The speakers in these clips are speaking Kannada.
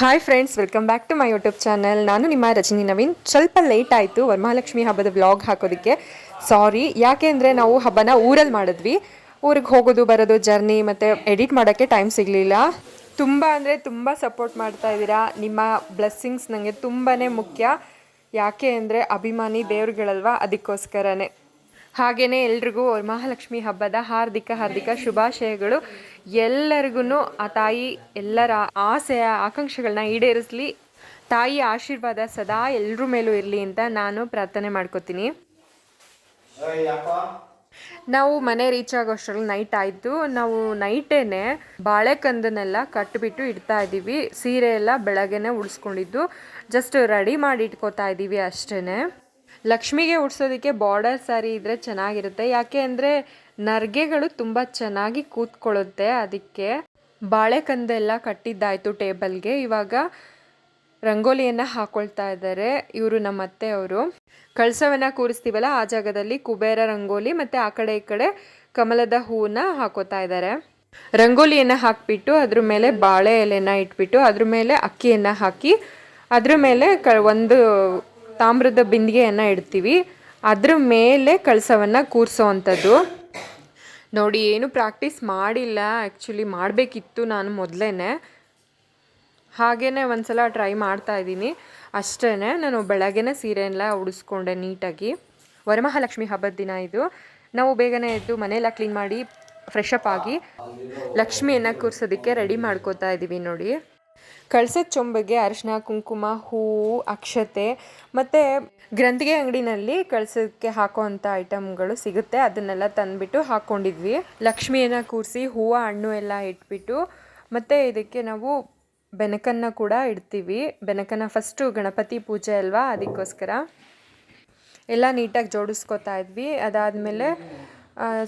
Hi friends, welcome back to my YouTube channel. ನಾನು ನಿಮ್ಮ ರಜನಿ ನವೀನ್. ಸ್ವಲ್ಪ ಲೇಟ್ ಆಯಿತು ವರಮಹಾಲಕ್ಷ್ಮಿ ಹಬ್ಬದ ವ್ಲಾಗ್ ಹಾಕೋದಕ್ಕೆ. ಸಾರಿ, ಯಾಕೆ ಅಂದರೆ ನಾವು ಹಬ್ಬನ ಊರಲ್ಲಿ ಮಾಡಿದ್ವಿ. ಊರಿಗೆ ಹೋಗೋದು ಬರೋದು ಜರ್ನಿ ಮತ್ತು ಎಡಿಟ್ ಮಾಡೋಕ್ಕೆ ಟೈಮ್ ಸಿಗಲಿಲ್ಲ. ತುಂಬ ಅಂದರೆ ತುಂಬ ಸಪೋರ್ಟ್ ಮಾಡ್ತಾ ಇದ್ದೀರಾ. ನಿಮ್ಮ ಬ್ಲೆಸ್ಸಿಂಗ್ಸ್ ನನಗೆ ತುಂಬಾ ಮುಖ್ಯ. ಯಾಕೆ ಅಂದರೆ ಅಭಿಮಾನಿ ದೇವ್ರುಗಳಲ್ವ, ಅದಕ್ಕೋಸ್ಕರನೇ. ಹಾಗೆಯೇ ಎಲ್ರಿಗೂ ವರಮಹಾಲಕ್ಷ್ಮಿ ಹಬ್ಬದ ಹಾರ್ದಿಕ ಶುಭಾಶಯಗಳು. ಎಲ್ಲರಿಗೂ ಆ ತಾಯಿ ಎಲ್ಲರ ಆಸೆಯ ಆಕಾಂಕ್ಷೆಗಳನ್ನ ಈಡೇರಿಸಲಿ. ತಾಯಿ ಆಶೀರ್ವಾದ ಸದಾ ಎಲ್ಲರ ಮೇಲೂ ಇರಲಿ ಅಂತ ನಾನು ಪ್ರಾರ್ಥನೆ ಮಾಡ್ಕೋತೀನಿ. ನಾವು ಮನೆ ರೀಚ್ ಆಗೋಷ್ಟರಲ್ಲಿ ನೈಟ್ ಆಯಿತು. ನಾವು ನೈಟೇನೆ ಬಾಳೆಕಂದನ್ನೆಲ್ಲ ಕಟ್ಟಿಬಿಟ್ಟು ಇಡ್ತಾ ಇದ್ದೀವಿ. ಸೀರೆ ಎಲ್ಲ ಬೆಳಗ್ಗೆನೆ ಉಡಿಸ್ಕೊಂಡಿದ್ದು ಜಸ್ಟ್ ರೆಡಿ ಮಾಡಿ ಇಟ್ಕೋತಾ ಇದ್ದೀವಿ ಅಷ್ಟೇ. ಲಕ್ಷ್ಮಿಗೆ ಉಡ್ಸೋದಕ್ಕೆ ಬಾರ್ಡರ್ ಸ್ಯಾರಿ ಇದ್ದರೆ ಚೆನ್ನಾಗಿರುತ್ತೆ. ಯಾಕೆ ಅಂದರೆ ನರ್ಗೆಗಳು ತುಂಬ ಚೆನ್ನಾಗಿ ಕೂತ್ಕೊಳ್ಳುತ್ತೆ. ಅದಕ್ಕೆ ಬಾಳೆಕಂದೆಲ್ಲ ಕಟ್ಟಿದ್ದಾಯಿತು ಟೇಬಲ್ಗೆ. ಇವಾಗ ರಂಗೋಲಿಯನ್ನು ಹಾಕೊಳ್ತಾ ಇದ್ದಾರೆ ಇವರು, ನಮ್ಮ ಅತ್ತೆಯವರು. ಕಳಸವನ್ನು ಕೂರಿಸ್ತೀವಲ್ಲ, ಆ ಜಾಗದಲ್ಲಿ ಕುಬೇರ ರಂಗೋಲಿ ಮತ್ತು ಆ ಕಡೆ ಈ ಕಡೆ ಕಮಲದ ಹೂವನ್ನ ಹಾಕೋತಾ ಇದ್ದಾರೆ. ರಂಗೋಲಿಯನ್ನು ಹಾಕಿಬಿಟ್ಟು ಅದ್ರ ಮೇಲೆ ಬಾಳೆ ಎಲೆನ ಇಟ್ಬಿಟ್ಟು ಅದ್ರ ಮೇಲೆ ಅಕ್ಕಿಯನ್ನು ಹಾಕಿ ಅದ್ರ ಮೇಲೆ ಒಂದು ತಾಮ್ರದ ಬಿಂದಿಗೆಯನ್ನು ಇಡ್ತೀವಿ. ಅದ್ರ ಮೇಲೆ ಕಳಸವನ್ನು ಕೂರಿಸೋ ಅಂಥದ್ದು. ನೋಡಿ, ಏನು ಪ್ರಾಕ್ಟೀಸ್ ಮಾಡಿಲ್ಲ. ಆ್ಯಕ್ಚುಲಿ ಮಾಡಬೇಕಿತ್ತು ನಾನು ಮೊದಲೇ. ಹಾಗೇ ಒಂದು ಸಲ ಟ್ರೈ ಮಾಡ್ತಾಯಿದ್ದೀನಿ ಅಷ್ಟೇ. ನಾನು ಬೆಳಗ್ಗೆನೇ ಸೀರೆ ಎಲ್ಲ ಉಡಿಸ್ಕೊಂಡೆ ನೀಟಾಗಿ. ವರಮಹಾಲಕ್ಷ್ಮಿ ಹಬ್ಬದ ದಿನ ಇದು. ನಾವು ಬೇಗನೆ ಎದ್ದು ಮನೆಯೆಲ್ಲ ಕ್ಲೀನ್ ಮಾಡಿ ಫ್ರೆಶ್ ಅಪ್ ಆಗಿ ಲಕ್ಷ್ಮಿಯನ್ನು ಕೂರಿಸೋದಕ್ಕೆ ರೆಡಿ ಮಾಡ್ಕೋತಾ ಇದ್ದೀವಿ. ನೋಡಿ, ಕಳಸದ ಚೊಂಬಗೆ ಅರಿಶಿನ, ಕುಂಕುಮ, ಹೂವು, ಅಕ್ಷತೆ ಮತ್ತು ಗ್ರಂಥಿಗೆ ಅಂಗಡಿನಲ್ಲಿ ಕಳಸಕ್ಕೆ ಹಾಕೋ ಅಂಥ ಐಟಮ್ಗಳು ಸಿಗುತ್ತೆ. ಅದನ್ನೆಲ್ಲ ತಂದುಬಿಟ್ಟು ಹಾಕ್ಕೊಂಡಿದ್ವಿ. ಲಕ್ಷ್ಮಿಯನ್ನು ಕೂರಿಸಿ ಹೂವು ಹಣ್ಣು ಎಲ್ಲ ಇಟ್ಬಿಟ್ಟು ಮತ್ತು ಇದಕ್ಕೆ ನಾವು ಬೆನಕನ್ನು ಕೂಡ ಇಡ್ತೀವಿ. ಬೆನಕನ್ನು ಫಸ್ಟು ಗಣಪತಿ ಪೂಜೆ ಅಲ್ವಾ, ಅದಕ್ಕೋಸ್ಕರ ಎಲ್ಲ ನೀಟಾಗಿ ಜೋಡಿಸ್ಕೊತಾ ಇದ್ವಿ. ಅದಾದಮೇಲೆ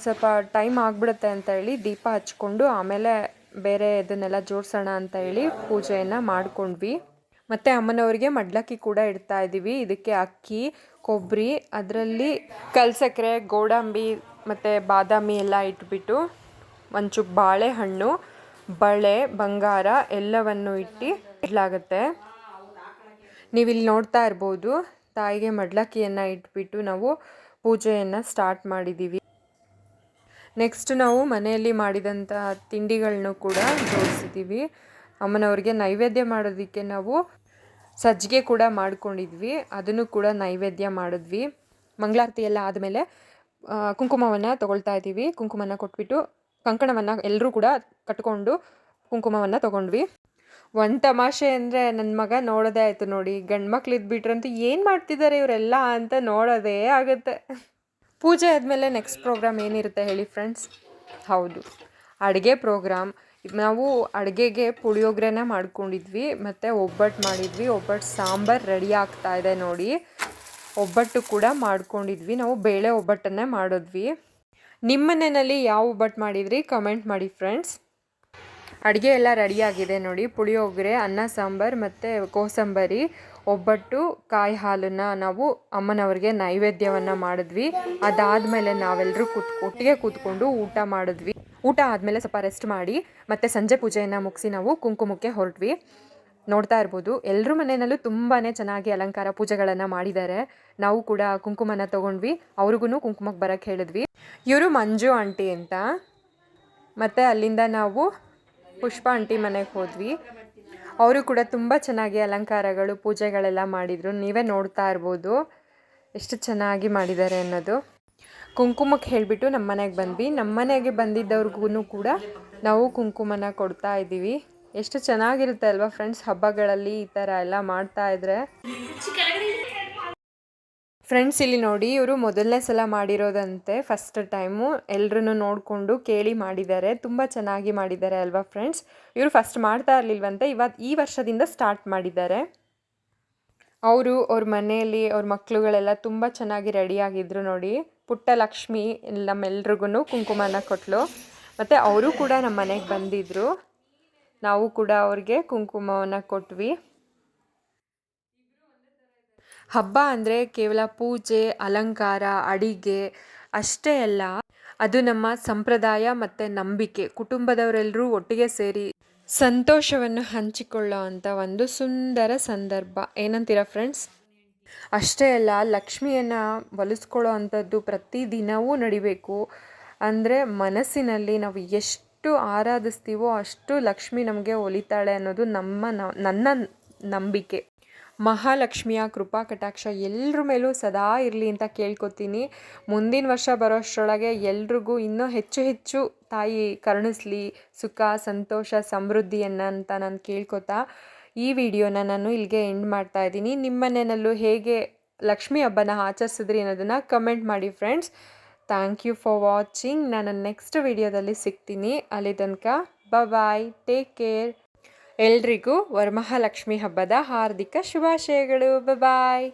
ಸ್ವಲ್ಪ ಟೈಮ್ ಆಗಿಬಿಡುತ್ತೆ ಅಂತ ಹೇಳಿ ದೀಪ ಹಚ್ಕೊಂಡು ಆಮೇಲೆ ಬೇರೆ ಇದನ್ನೆಲ್ಲ ಜೋಡಿಸೋಣ ಅಂತ ಹೇಳಿ ಪೂಜೆಯನ್ನು ಮಾಡ್ಕೊಂಡ್ವಿ. ಮತ್ತು ಅಮ್ಮನವ್ರಿಗೆ ಮಡ್ಲಕ್ಕಿ ಕೂಡ ಇಡ್ತಾ ಇದ್ದೀವಿ. ಇದಕ್ಕೆ ಅಕ್ಕಿ, ಕೊಬ್ಬರಿ, ಅದರಲ್ಲಿ ಕಲ್ಸಕ್ಕರೆ, ಗೋಡಂಬಿ ಮತ್ತು ಬಾದಾಮಿ ಎಲ್ಲ ಇಟ್ಬಿಟ್ಟು ಒಂಚೂರು ಬಾಳೆಹಣ್ಣು, ಬಳೆ, ಬಂಗಾರ ಎಲ್ಲವನ್ನು ಇಟ್ಟು ಇಡಲಾಗುತ್ತೆ. ನೀವಿಲ್ಲಿ ನೋಡ್ತಾ ಇರ್ಬೋದು, ತಾಯಿಗೆ ಮಡ್ಲಕ್ಕಿಯನ್ನು ಇಟ್ಬಿಟ್ಟು ನಾವು ಪೂಜೆಯನ್ನು ಸ್ಟಾರ್ಟ್ ಮಾಡಿದ್ದೀವಿ. ನೆಕ್ಸ್ಟ್ ನಾವು ಮನೆಯಲ್ಲಿ ಮಾಡಿದಂಥ ತಿಂಡಿಗಳನ್ನೂ ಕೂಡ ಜೋಡಿಸಿದ್ದೀವಿ. ಅಮ್ಮನವ್ರಿಗೆ ನೈವೇದ್ಯ ಮಾಡೋದಕ್ಕೆ ನಾವು ಸಜ್ಜಿಗೆ ಕೂಡ ಮಾಡ್ಕೊಂಡಿದ್ವಿ. ಅದನ್ನು ಕೂಡ ನೈವೇದ್ಯ ಮಾಡಿದ್ವಿ. ಮಂಗಳಾರತಿ ಎಲ್ಲ ಆದಮೇಲೆ ಕುಂಕುಮವನ್ನು ತೊಗೊಳ್ತಾ ಇದ್ದೀವಿ. ಕುಂಕುಮನ ಕೊಟ್ಬಿಟ್ಟು ಕಂಕಣವನ್ನು ಎಲ್ಲರೂ ಕೂಡ ಕಟ್ಕೊಂಡು ಕುಂಕುಮವನ್ನು ತೊಗೊಂಡ್ವಿ. ಒಂದು ತಮಾಷೆ ಅಂದರೆ ನನ್ನ ಮಗ ನೋಡೋದೇ ಆಯಿತು. ನೋಡಿ, ಗಂಡು ಮಕ್ಳು ಇದ್ಬಿಟ್ರಂತೂ ಏನು ಮಾಡ್ತಿದ್ದಾರೆ ಇವರೆಲ್ಲ ಅಂತ ನೋಡೋದೇ ಆಗುತ್ತೆ. ಪೂಜೆ ಆದಮೇಲೆ ನೆಕ್ಸ್ಟ್ ಪ್ರೋಗ್ರಾಮ್ ಏನಿರುತ್ತೆ ಹೇಳಿ ಫ್ರೆಂಡ್ಸ್? ಹೌದು, ಅಡುಗೆ ಪ್ರೋಗ್ರಾಮ್. ನಾವು ಅಡುಗೆಗೆ ಪುಳಿಯೋಗರೆನ ಮಾಡ್ಕೊಂಡಿದ್ವಿ ಮತ್ತು ಒಬ್ಬಟ್ಟು ಮಾಡಿದ್ವಿ. ಒಬ್ಬಟ್ಟು ಸಾಂಬಾರು ರೆಡಿ ಆಗ್ತಾ ಇದೆ ನೋಡಿ. ಒಬ್ಬಟ್ಟು ಕೂಡ ಮಾಡ್ಕೊಂಡಿದ್ವಿ. ನಾವು ಬೇಳೆ ಒಬ್ಬಟ್ಟನ್ನೇ ಮಾಡಿದ್ವಿ. ನಿಮ್ಮ ಮನೆಯಲ್ಲಿ ಯಾವ ಒಬ್ಬಟ್ಟು ಮಾಡಿದ್ರಿ ಕಮೆಂಟ್ ಮಾಡಿ ಫ್ರೆಂಡ್ಸ್. ಅಡುಗೆ ಎಲ್ಲ ರೆಡಿಯಾಗಿದೆ ನೋಡಿ. ಪುಳಿಯೋಗರೆ, ಅನ್ನ ಸಾಂಬಾರು ಮತ್ತು ಕೋಸಂಬರಿ, ಒಬ್ಬಟ್ಟು, ಕಾಯಿ ಹಾಲನ್ನು ನಾವು ಅಮ್ಮನವ್ರಿಗೆ ನೈವೇದ್ಯವನ್ನು ಮಾಡಿದ್ವಿ. ಅದಾದಮೇಲೆ ನಾವೆಲ್ಲರೂ ಒಟ್ಟಿಗೆ ಕೂತ್ಕೊಂಡು ಊಟ ಮಾಡಿದ್ವಿ. ಊಟ ಆದಮೇಲೆ ಸ್ವಲ್ಪ ರೆಸ್ಟ್ ಮಾಡಿ ಮತ್ತು ಸಂಜೆ ಪೂಜೆಯನ್ನು ಮುಗಿಸಿ ನಾವು ಕುಂಕುಮಕ್ಕೆ ಹೊರಟ್ವಿ. ನೋಡ್ತಾ ಇರ್ಬೋದು, ಎಲ್ಲರ ಮನೆಯಲ್ಲೂ ತುಂಬಾ ಚೆನ್ನಾಗಿ ಅಲಂಕಾರ ಪೂಜೆಗಳನ್ನು ಮಾಡಿದ್ದಾರೆ. ನಾವು ಕೂಡ ಕುಂಕುಮನ ತೊಗೊಂಡ್ವಿ. ಅವ್ರಿಗೂ ಕುಂಕುಮಕ್ಕೆ ಬರೋಕ್ಕೆ ಹೇಳಿದ್ವಿ. ಇವರು ಮಂಜು ಆಂಟಿ ಅಂತ. ಮತ್ತು ಅಲ್ಲಿಂದ ನಾವು ಪುಷ್ಪ ಆಂಟಿ ಮನೆಗೆ ಹೋದ್ವಿ. ಅವರು ಕೂಡ ತುಂಬ ಚೆನ್ನಾಗಿ ಅಲಂಕಾರಗಳು ಪೂಜೆಗಳೆಲ್ಲ ಮಾಡಿದರು. ನೀವೇ ನೋಡ್ತಾ ಇರ್ಬೋದು ಎಷ್ಟು ಚೆನ್ನಾಗಿ ಮಾಡಿದ್ದಾರೆ ಅನ್ನೋದು. ಕುಂಕುಮಕ್ಕೆ ಹೇಳಿಬಿಟ್ಟು ನಮ್ಮ ಮನೆಗೆ ಬಂದ್ವಿ. ನಮ್ಮ ಮನೆಗೆ ಬಂದಿದ್ದವ್ರಿಗೂ ಕೂಡ ನಾವು ಕುಂಕುಮನ ಕೊಡ್ತಾ ಇದ್ದೀವಿ. ಎಷ್ಟು ಚೆನ್ನಾಗಿರುತ್ತೆ ಅಲ್ವಾ ಫ್ರೆಂಡ್ಸ್, ಹಬ್ಬಗಳಲ್ಲಿ ಈ ಥರ ಎಲ್ಲ ಮಾಡ್ತಾ ಇದ್ರೆ. ಫ್ರೆಂಡ್ಸ್, ಇಲ್ಲಿ ನೋಡಿ, ಇವರು ಮೊದಲನೇ ಸಲ ಮಾಡಿರೋದಂತೆ, ಫಸ್ಟ್ ಟೈಮು. ಎಲ್ಲರೂ ನೋಡಿಕೊಂಡು ಕೇಳಿ ಮಾಡಿದ್ದಾರೆ. ತುಂಬ ಚೆನ್ನಾಗಿ ಮಾಡಿದ್ದಾರೆ ಅಲ್ವಾ ಫ್ರೆಂಡ್ಸ್. ಇವರು ಫಸ್ಟ್ ಮಾಡ್ತಾ ಇರಲಿಲ್ವಂತೆ, ಈ ವರ್ಷದಿಂದ ಸ್ಟಾರ್ಟ್ ಮಾಡಿದ್ದಾರೆ. ಅವ್ರ ಮನೆಯಲ್ಲಿ ಅವ್ರ ಮಕ್ಕಳುಗಳೆಲ್ಲ ತುಂಬ ಚೆನ್ನಾಗಿ ರೆಡಿಯಾಗಿದ್ದರು ನೋಡಿ. ಪುಟ್ಟ ಲಕ್ಷ್ಮಿ ನಮ್ಮೆಲ್ರಿಗೂ ಕುಂಕುಮನ ಕೊಟ್ಟಳು. ಮತ್ತು ಅವರು ಕೂಡ ನಮ್ಮ ಮನೆಗೆ ಬಂದಿದ್ದರು. ನಾವು ಕೂಡ ಅವ್ರಿಗೆ ಕುಂಕುಮವನ್ನು ಕೊಟ್ವಿ. ಹಬ್ಬ ಅಂದರೆ ಕೇವಲ ಪೂಜೆ, ಅಲಂಕಾರ, ಅಡಿಗೆ ಅಷ್ಟೇ ಅಲ್ಲ, ಅದು ನಮ್ಮ ಸಂಪ್ರದಾಯ ಮತ್ತು ನಂಬಿಕೆ. ಕುಟುಂಬದವರೆಲ್ಲರೂ ಒಟ್ಟಿಗೆ ಸೇರಿ ಸಂತೋಷವನ್ನು ಹಂಚಿಕೊಳ್ಳೋ ಅಂಥ ಒಂದು ಸುಂದರ ಸಂದರ್ಭ, ಏನಂತೀರಾ ಫ್ರೆಂಡ್ಸ್? ಅಷ್ಟೇ ಅಲ್ಲ, ಲಕ್ಷ್ಮಿಯನ್ನು ಒಲಿಸ್ಕೊಳ್ಳೋ ಅಂಥದ್ದು ಪ್ರತಿದಿನವೂ ನಡಿಬೇಕು. ಅಂದರೆ ಮನಸ್ಸಿನಲ್ಲಿ ನಾವು ಎಷ್ಟು ಆರಾಧಿಸ್ತೀವೋ ಅಷ್ಟು ಲಕ್ಷ್ಮಿ ನಮಗೆ ಒಲಿತಾಳೆ ಅನ್ನೋದು ನನ್ನ ನಂಬಿಕೆ. ಮಹಾಲಕ್ಷ್ಮಿಯ ಕೃಪಾ ಕಟಾಕ್ಷ ಎಲ್ಲರ ಮೇಲೂ ಸದಾ ಇರಲಿ ಅಂತ ಕೇಳ್ಕೊತೀನಿ. ಮುಂದಿನ ವರ್ಷ ಬರೋಷ್ಟರೊಳಗೆ ಎಲ್ರಿಗೂ ಇನ್ನೂ ಹೆಚ್ಚು ಹೆಚ್ಚು ತಾಯಿ ಕರುಣಿಸ್ಲಿ, ಸುಖ ಸಂತೋಷ ಸಮೃದ್ಧಿಯನ್ನು ಅಂತ ನಾನು ಕೇಳ್ಕೊತಾ ಈ ವಿಡಿಯೋನ ನಾನು ಇಲ್ಲಿಗೆ ಎಂಡ್ ಮಾಡ್ತಾ ಇದ್ದೀನಿ. ನಿಮ್ಮ ಮನೆಯಲ್ಲೂ ಹೇಗೆ ಲಕ್ಷ್ಮಿ ಹಬ್ಬನ ಆಚರಿಸಿದ್ರಿ ಅನ್ನೋದನ್ನು ಕಮೆಂಟ್ ಮಾಡಿ friends. Thank you for watching. ನಾನು ನೆಕ್ಸ್ಟ್ ವಿಡಿಯೋದಲ್ಲಿ ಸಿಗ್ತೀನಿ. ಅಲ್ಲಿ ತನಕ ಬಾಯ್, ಟೇಕ್ ಕೇರ್. ಎಲ್ರಿಗೂ ವರಮಹಾಲಕ್ಷ್ಮಿ ಹಬ್ಬದ ಹಾರ್ದಿಕ ಶುಭಾಶಯಗಳು. ಬಾಯ್.